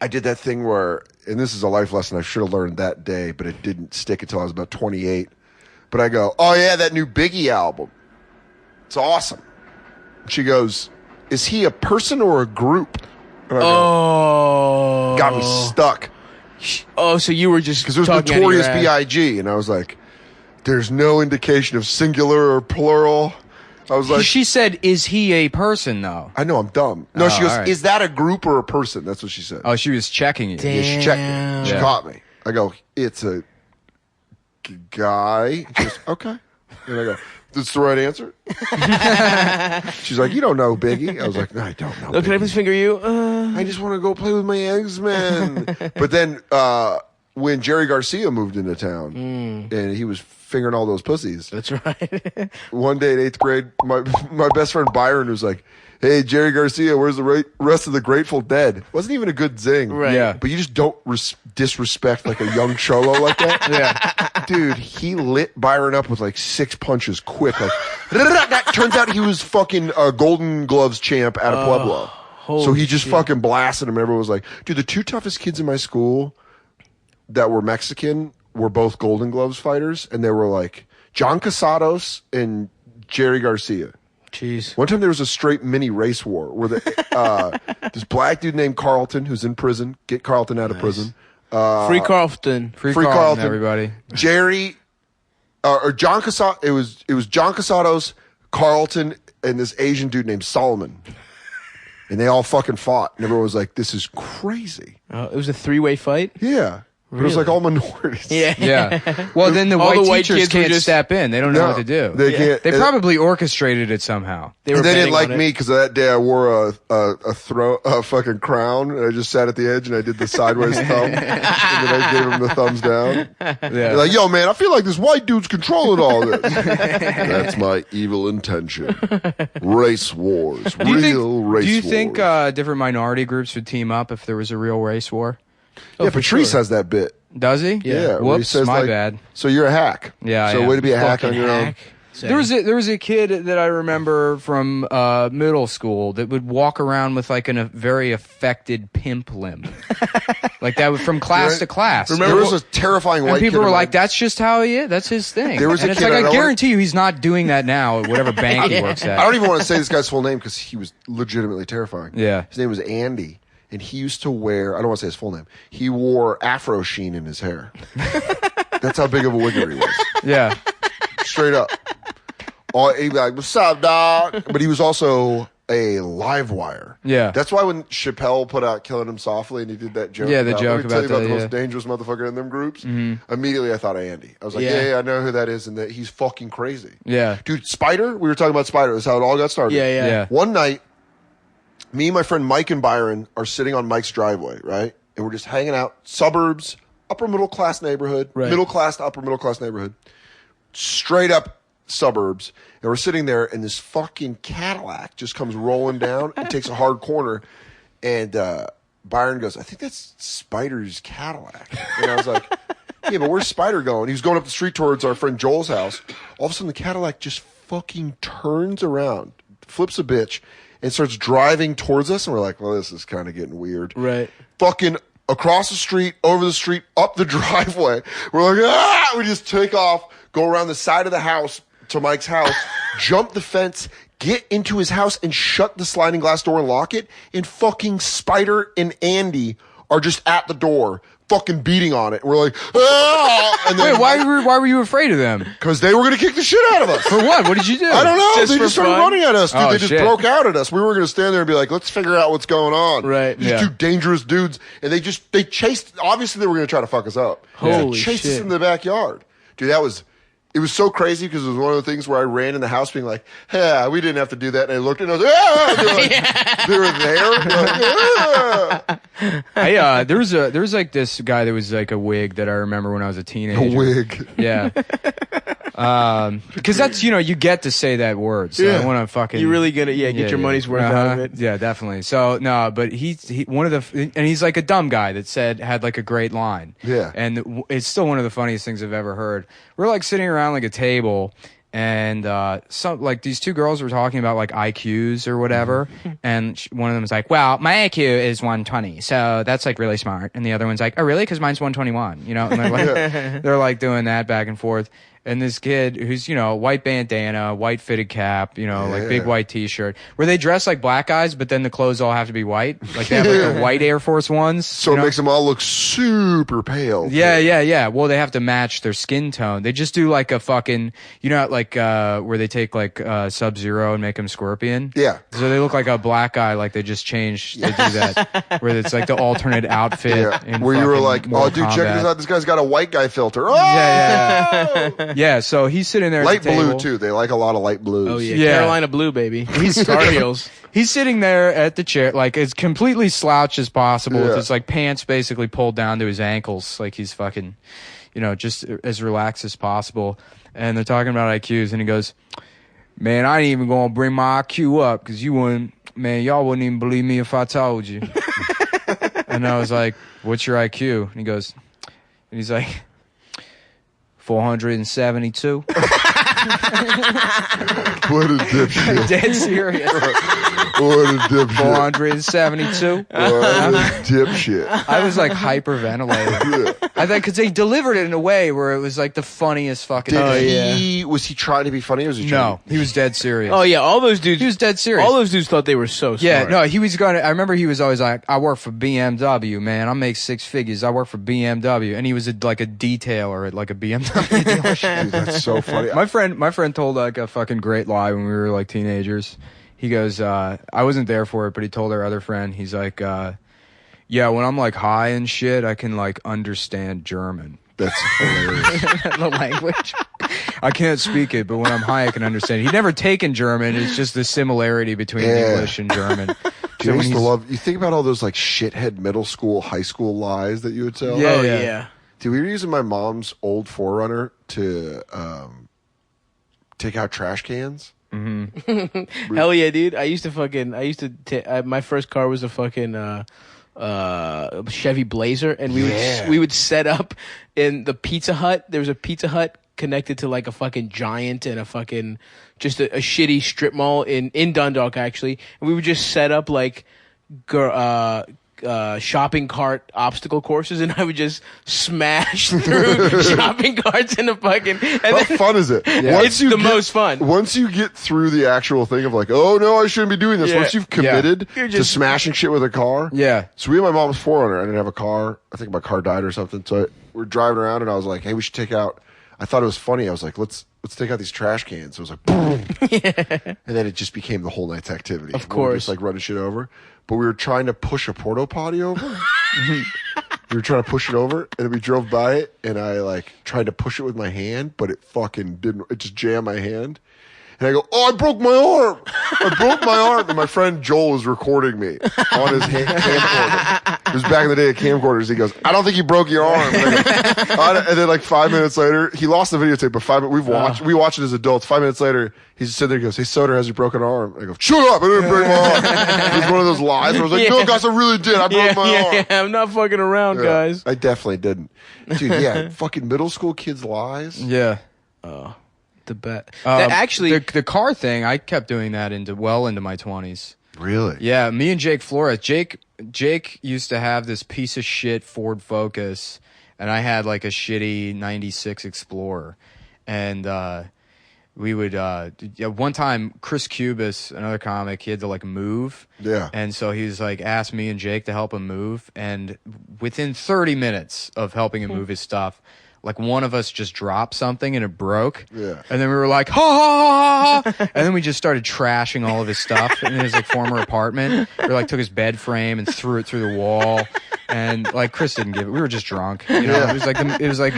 I did that thing where, and this is a life lesson I should have learned that day, but it didn't stick until I was about 28. But I go, oh yeah, that new Biggie album. It's awesome. She goes, is he a person or a group? And I go, got me stuck. Oh, so you were just because it was Notorious B.I.G. and I was like, there's no indication of singular or plural. I was like, she said, is he a person though? I know, I'm dumb. No, she goes, is that a group or a person? That's what she said. Oh, she was checking you. Yeah, she checked me. She caught me. I go, it's a guy. She goes, okay. And I go, that's the right answer? She's like, you don't know Biggie. I was like, no, I don't know Biggie. Can I please finger you? I just want to go play with my X-Men. But then when Jerry Garcia moved into town and he was fingering all those pussies. That's right. One day in 8th grade, my best friend Byron was like, hey, Jerry Garcia, where's the rest of the Grateful Dead? Wasn't even a good zing. Right. Yeah. But you just don't disrespect like a young cholo like that. Yeah. Dude, he lit Byron up with like 6 punches quick. Like, that turns out he was fucking a Golden Gloves champ out of Pueblo. So he just fucking blasted him. Everyone was like, dude, the 2 toughest kids in my school that were Mexican were both Golden Gloves fighters. And they were like John Casados and Jerry Garcia. Jeez. One time there was a straight mini race war where this black dude named Carlton, who's in prison, get Carlton out of prison. Free Carlton. Free Carlton, everybody. Jerry, or John Casados, it was John Casados, Carlton, and this Asian dude named Solomon. And they all fucking fought. And everyone was like, this is crazy. It was a 3-way fight? Yeah. But it was like all minorities. Yeah. Well, then the All white the white teachers kids were can't just- step in. They don't know what to do. They can't. They probably orchestrated it somehow. They were And they didn't betting like on it. me because that day I wore a fucking crown and I just sat at the edge and I did the sideways thumb and then I gave him the thumbs down. They're like, yo, man, I feel like this white dude's controlling all this. That's my evil intention. Race wars. Do you wars. think different minority groups would team up if there was a real race war? Yeah, Patrice has that bit. Does he? Yeah. where he Whoops, says, my like, bad. So you're a hack. Yeah, So I way am. to be a hack on Fucking your own. hack. Say. There was a kid that I remember from middle school that would walk around with like a very affected pimp limp, like that from class to class. There was a terrifying white and kid. people were in my- like, "That's just how he is. That's his thing." There was and a it's kid, like I I don't guarantee you, he's not doing that now at whatever bank he works at. I don't even want to say this guy's full name because he was legitimately terrifying. Yeah. His name was Andy, and he used to wear, I don't want to say his full name, he wore Afro sheen in his hair. That's how big of a wigger he was. Yeah. Straight up. He'd be like, what's up, dog? But he was also a live wire. Yeah. That's why when Chappelle put out Killing Him Softly and he did that joke. Yeah, the about, joke let me tell you about about the the- most dangerous motherfucker in them groups. Immediately I thought of Andy. I was like, yeah, I know who that is and that he's fucking crazy. Yeah. Dude, Spider, we were talking about Spider. That's how it all got started. Yeah. One night, me and my friend Mike and Byron are sitting on Mike's driveway, right? And we're just hanging out. Suburbs, upper middle class neighborhood, Right. middle class to upper middle class neighborhood. Straight up suburbs. And we're sitting there and this fucking Cadillac just comes rolling down and takes a hard corner. And Byron goes, I think that's Spider's Cadillac. And I was like, yeah, but where's Spider going? He was going up the street towards our friend Joel's house. All of a sudden the Cadillac just fucking turns around, flips a bitch, and starts driving towards us. And we're like, well, this is kind of getting weird. Right. Fucking across the street, over the street, up the driveway. We're like, ah! We just take off, go around the side of the house to Mike's house, jump the fence, get into his house, and shut the sliding glass door and lock it. And fucking Spider and Andy are just at the door, fucking beating on it. We're like, ah! And then Wait, why were you afraid of them? because they were going to kick the shit out of us. For what? What did you do? I don't know. Just They for just started fun? running at us, dude. Oh, They just shit. broke out at us. We were going to stand there and be like, let's figure out what's going on. Right. These Yeah. two dangerous dudes. And they chased, obviously they were going to try to fuck us up. Holy They chased us shit. in the backyard. Dude, it was so crazy because it was one of the things where I ran in the house being like, yeah, we didn't have to do that. And I looked and I was like, ah! They were there. Like, ah! There was like this guy that was like a wig that I remember when I was a teenager. A wig. Yeah. Because that's, you get to say that word. So I want to fucking. You're really gonna get your money's worth out of it. Yeah, definitely. So no, but he one of the, and he's like a dumb guy that had like a great line. Yeah. And it's still one of the funniest things I've ever heard. We're like sitting around like a table, And some like these two girls were talking about like IQs or whatever, and one of them was like, "Well, my IQ is 120, so that's like really smart." And the other one's like, "Oh, really? Because mine's 121." You know, and they're like, they're like doing that back and forth. And this kid who's, you know, white bandana, white fitted cap, you know, like big white t-shirt, where they dress like black guys, but then the clothes all have to be white. Like they have like the white Air Force Ones. So it makes them all look super pale. Yeah. Well, they have to match their skin tone. They just do like a fucking, you know, like where they take like Sub-Zero and make him Scorpion. Yeah. So they look like a black guy, like they just changed. They do that, where it's like the alternate outfit. Yeah. Where you were like, oh, dude, check this out. This guy's got a white guy filter. Oh! Yeah. Yeah, so he's sitting there light at the table. blue too. They like a lot of light blues. Oh yeah, Carolina blue, baby. He's Star Heels. He's sitting there at the chair, like as completely slouched as possible, with his like pants basically pulled down to his ankles, like he's fucking, you know, just as relaxed as possible. And they're talking about IQs, and he goes, "Man, I ain't even gonna bring my IQ up because you wouldn't, man, y'all wouldn't even believe me if I told you." And I was like, "What's your IQ?" And he goes, and he's like, 472. What a dipshit. Dead serious. What a dipshit. 472. What a dipshit. I was like hyperventilating. I think because they delivered it in a way where it was like the funniest fucking thing. Was he trying to be funny or was he trying No, he was dead serious. Oh yeah, all those dudes. He was dead serious. All those dudes thought they were so smart. Yeah, no, he was going to, I remember he was always like, "I work for BMW, man. I make six figures. I work for BMW." And he was like a detailer at like a BMW dealership. Dude, that's so funny. My friend told like a fucking great lie when we were like teenagers. He goes, I wasn't there for it, but he told our other friend, he's like, yeah, when I'm like high and shit, I can like understand German. That's hilarious. The language. I can't speak it, but when I'm high, I can understand. He'd never taken German. It's just the similarity between English and German. Dude, I used to love, you think about all those like shithead middle school, high school lies that you would tell? Yeah. Dude, we were using my mom's old 4Runner to take out trash cans. Mm-hmm. Hell yeah, dude. My first car was a fucking Chevy Blazer, and we would set up in the Pizza Hut. There was a Pizza Hut connected to like a fucking Giant and a fucking just a shitty strip mall in Dundalk actually, and we would just set up like shopping cart obstacle courses, and I would just smash through shopping carts in the fucking. How fun is it? Yeah. It's the most fun. Once you get through the actual thing of like, oh no, I shouldn't be doing this. Once you've committed to smashing shit with a car. Yeah. So we had my mom's 4Runner. I didn't have a car. I think my car died or something. So we're driving around, and I was like, hey, we should take out. I thought it was funny. I was like, let's take out these trash cans. So it was like, boom. And then it just became the whole night's activity. Of course. We were just like running shit over. But we were trying to push a porta potty over. We were trying to push it over, and then we drove by it, and I like tried to push it with my hand, but it fucking didn't. It just jammed my hand. And I go, oh, I broke my arm. I broke my arm. And my friend Joel was recording me on his camcorder. It was back in the day of camcorders. He goes, I don't think you broke your arm. And then like 5 minutes later, he lost the videotape, but we watched it as adults. 5 minutes later, he's just sitting there and goes, hey, Soder, has you broken an arm? And I go, shut up. I didn't break my arm. It was one of those lies where I was like, no, guys, I really did. I broke my arm. Yeah, I'm not fucking around, guys. I definitely didn't. Dude, yeah, fucking middle school kids' lies. Yeah. The bet. Actually, the car thing, I kept doing that into my 20s. Really? Yeah, me and Jake Flores. Jake used to have this piece of shit Ford Focus, and I had like a shitty 96 Explorer. And we would one time Chris Cubis, another comic, he had to like move. Yeah. And so he was like asked me and Jake to help him move, and within 30 minutes of helping him move his stuff, like one of us just dropped something and it broke. Yeah. And then we were like, ha ha ha ha. And then we just started trashing all of his stuff in his like former apartment. We like took his bed frame and threw it through the wall. And like Chris didn't give it. We were just drunk. You know, Yeah. it was like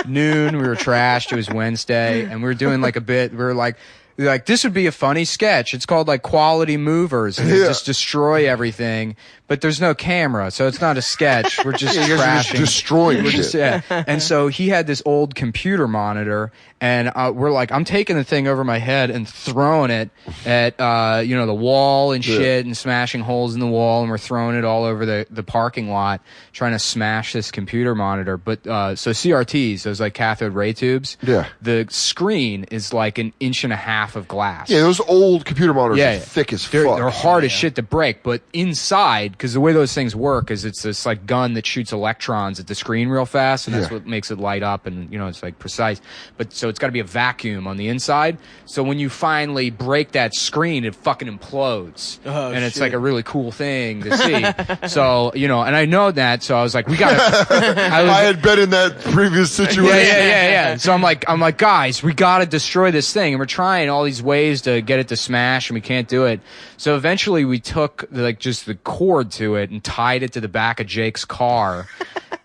noon. We were trashed. It was Wednesday, and we were doing like a bit. We were like this would be a funny sketch. It's called like Quality Movers, and they just destroy everything. But there's no camera, so it's not a sketch. We're just You guys are trashing. just destroying shit. And so he had this old computer monitor, And we're like, I'm taking the thing over my head and throwing it at the wall and shit, and smashing holes in the wall, and we're throwing it all over the parking lot, trying to smash this computer monitor. But so CRTs, those like cathode ray tubes. Yeah. The screen is like an inch and a half of glass. Yeah, those old computer monitors are thick as fuck. They're hard as shit to break, but inside, because the way those things work is it's this like gun that shoots electrons at the screen real fast, and that's what makes it light up, and it's like precise. But so it's got to be a vacuum on the inside. So when you finally break that screen, it fucking implodes, and it's like a really cool thing to see. So and I know that, so I was like, we gotta. I had been in that previous situation. Yeah. So I'm like, guys, we gotta destroy this thing, and we're trying all these ways to get it to smash, and we can't do it. So eventually we took just the cord to it and tied it to the back of Jake's car.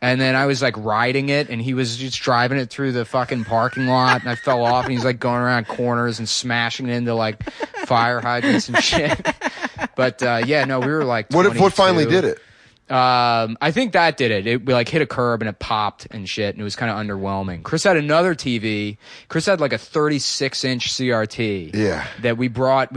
And then I was like riding it, and he was just driving it through the fucking parking lot, and I fell off, and he's like going around corners and smashing it into like fire hydrants and shit. But we were like, what finally did it? I think that did it. It like hit a curb and it popped and shit, and it was kind of underwhelming. Chris had another TV. Chris had like a 36-inch CRT. Yeah. That we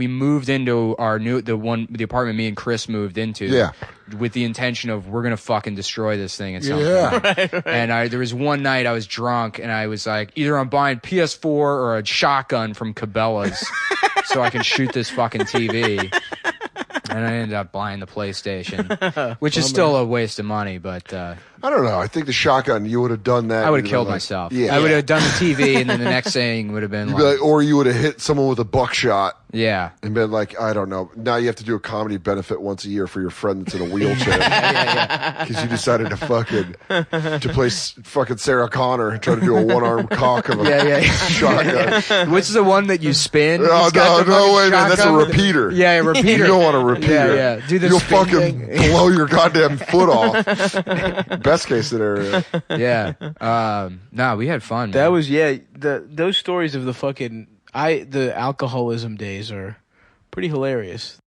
moved into the apartment me and Chris moved into. Yeah. With the intention of we're gonna fucking destroy this thing at some point. Right. And there was one night I was drunk, and I was like, either I'm buying PS4 or a shotgun from Cabela's so I can shoot this fucking TV. And I ended up buying the PlayStation, which is still a waste of money, but I don't know. I think the shotgun, you would have done that. I would have killed myself. Yeah. I would have done the TV, and then the next thing would have been or you would have hit someone with a buckshot. Yeah. And been like, I don't know. Now you have to do a comedy benefit once a year for your friend that's in a wheelchair. Because you decided to play fucking Sarah Connor and try to do a one-arm cock of a shotgun. Which is the one that you spin? No, wait, man. That's a repeater. Yeah, a repeater. You don't want a repeater. Yeah. Do this. You'll fucking blow your goddamn foot off. Best case scenario. Yeah. We had fun. That man. was those stories of the alcoholism days are pretty hilarious.